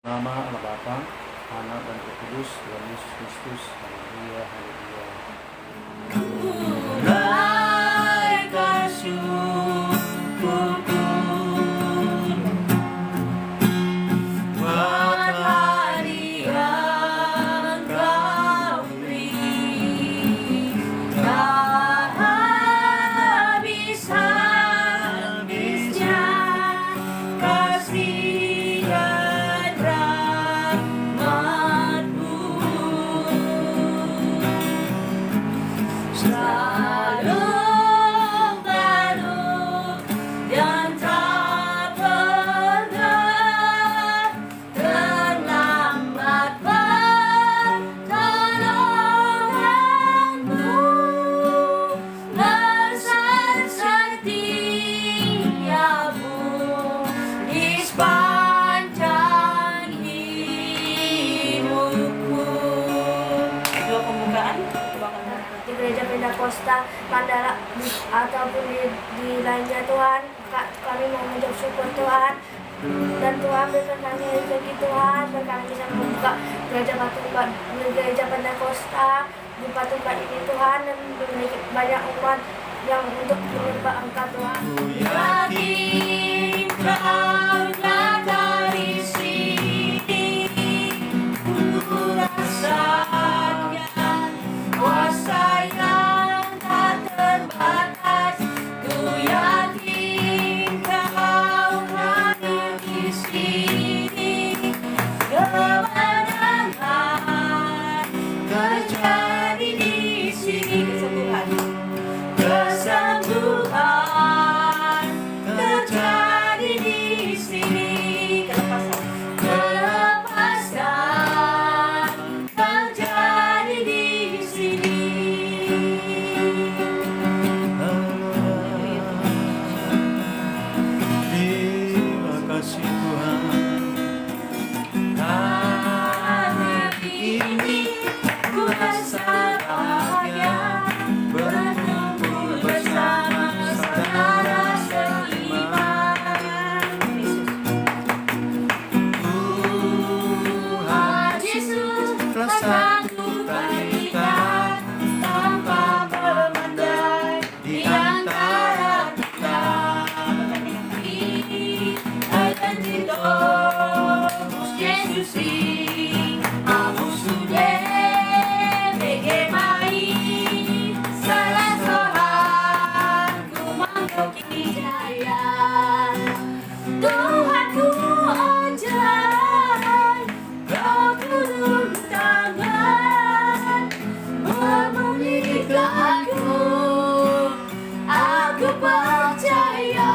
Nama anak Bapa, Anak dan Roh Kudus, Tuhan Yesus Kristus. Haleluya, haleluya. Naikkan syukurku buat hari yang Kau beri, tak habis-habisnya kasih dan rahmat-Mu. Selalu baru dan tak pernah terlambat pertolongan-Mu, besar setiamu di sepanjang hidupku. Dua pembukaan. Di gereja Pentakosta Mandala ataupun di lainnya Tuhan, kami mau mengucap syukur Tuhan, dan Tuhan berikan kami rezeki Tuhan, dan kami bisa membuka gereja Pentakosta di tempat ini Tuhan, dan memiliki banyak umat yang untuk menyembah Engkau Tuhan. Ku yakin Kau nyata di sini, ku rasakan kuasa yang tak terbatas. Ku yakin Kau hadir di sini, kemenangan terjadi di sini. Kesembuhan terjadi di sini, kelepasan terjadi di sini. Terima kasih Tuhan. Hari ini ku rasa bahagia berkumpul bersama saudara seiman. Tuhan Yesus telah satukan kita tanpa memandang di antara kita. Identitas Yesus ini aku sudah bagaimana salah seorang ku mengkoki jaya. Tuhanku ajaib, Kau turun tangan memulihkan aku percaya.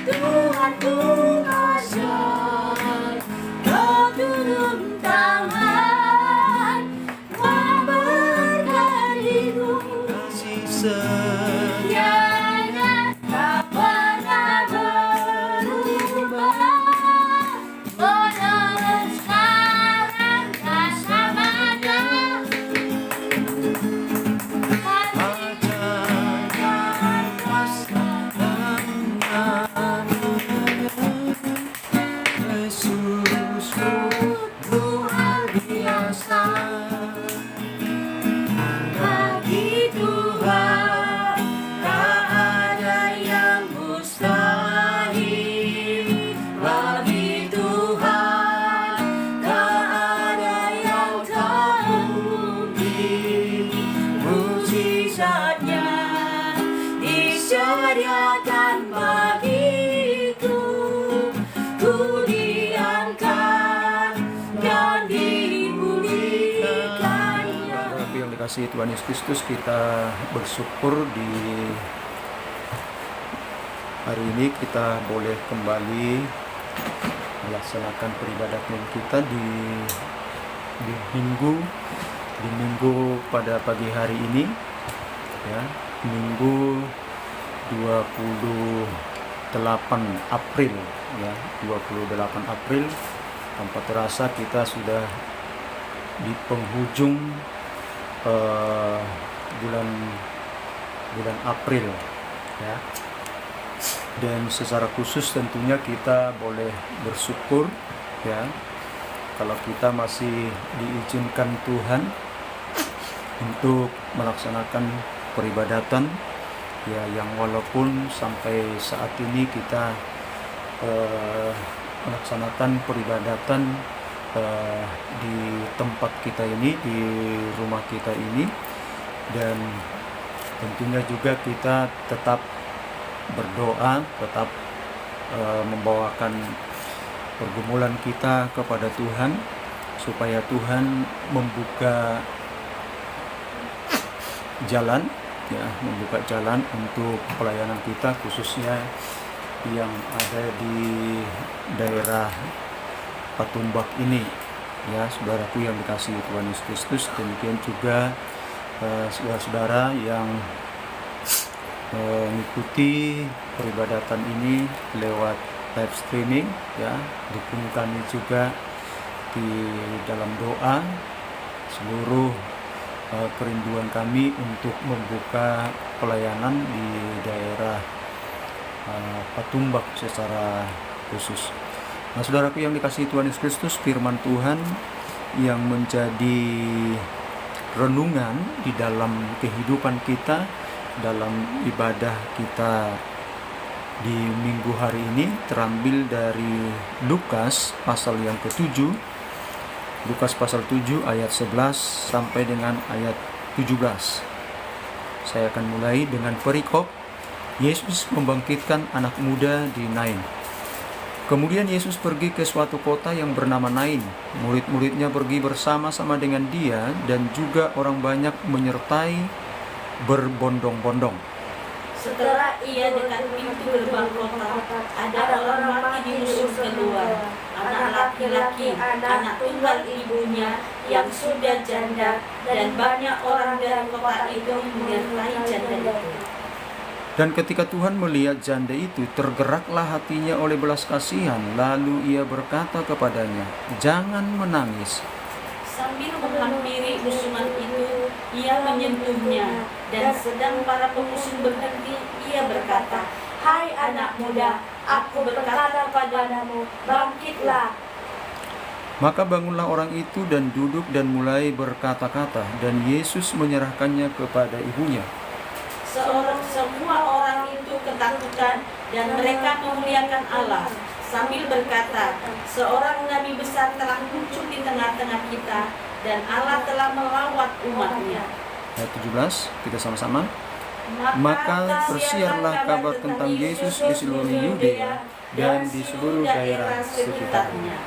Tuhanku ajaib, Kau turun tangan memberkatiku. Kasih setia Tiada tak pernah berubah, benar sekarang dan selamanya. ajaran kuasa Yesusku Luar biasa bagi Tuhan, tak ada yang mustahil. Bagi Tuhan, tak ada yang tak mungkin. Mujizatnya disediakan bagiku, ku diangkat dan dipulihkannya. Bapak yang dikasihi Tuhan Yesus Kristus, kita bersyukur di hari ini kita boleh kembali melaksanakan peribadatan kita di minggu pada pagi hari ini, ya, Minggu 28 April, ya, 28 April. Tanpa terasa kita sudah di penghujung bulan April, ya. Dan secara khusus tentunya kita boleh bersyukur ya. Kalau kita masih diizinkan Tuhan untuk melaksanakan peribadatan, ya, yang walaupun sampai saat ini kita melaksanakan peribadatan di tempat kita ini, di rumah kita ini, dan tentunya juga kita tetap berdoa, tetap membawakan pergumulan kita kepada Tuhan, supaya Tuhan membuka jalan, ya, membuka jalan untuk pelayanan kita, khususnya yang ada di daerah Patumbak ini, ya, saudaraku yang dikasihi Tuhan Yesus Kristus. Demikian juga saudara-saudara yang mengikuti peribadatan ini lewat live streaming, ya, dukung kami juga di dalam doa. Seluruh kerinduan kami untuk membuka pelayanan di daerah Patumbak secara khusus. Nah, saudaraku yang dikasihi Tuhan Yesus Kristus, firman Tuhan yang menjadi renungan di dalam kehidupan kita, dalam ibadah kita di minggu hari ini terambil dari Lukas pasal yang ke-7, Lukas pasal 7 ayat 11 sampai dengan ayat 17. Saya akan mulai dengan perikop Yesus membangkitkan anak muda di Nain. Kemudian Yesus pergi ke suatu kota yang bernama Nain. Murid-muridnya pergi bersama-sama dengan dia, dan juga orang banyak menyertai berbondong-bondong. Setelah ia dekat pintu gerbang kota, ada orang mati di musuh keluar. Anak laki-laki, anak tunggal ibunya yang sudah janda, dan banyak orang dari kota itu menyertai janda itu. Dan ketika Tuhan melihat janda itu, tergeraklah hatinya oleh belas kasihan. Lalu ia berkata kepadanya, "Jangan menangis." Sambil menghampiri musuhan itu, ia menyentuhnya, dan sedang para pemusuh berhenti, ia berkata, "Hai anak muda, aku berkata kepadamu, bangkitlah." Maka bangunlah orang itu dan duduk dan mulai berkata-kata, dan Yesus menyerahkannya kepada ibunya. Semua orang itu ketakutan, dan mereka memuliakan Allah, sambil berkata, "Seorang nabi besar telah muncul di tengah-tengah kita, dan Allah telah melawat umat-Nya." Ayat 17, kita sama-sama. Maka tersiarlah kabar tentang Yesus di seluruh Yudea dan di seluruh daerah sekitarnya.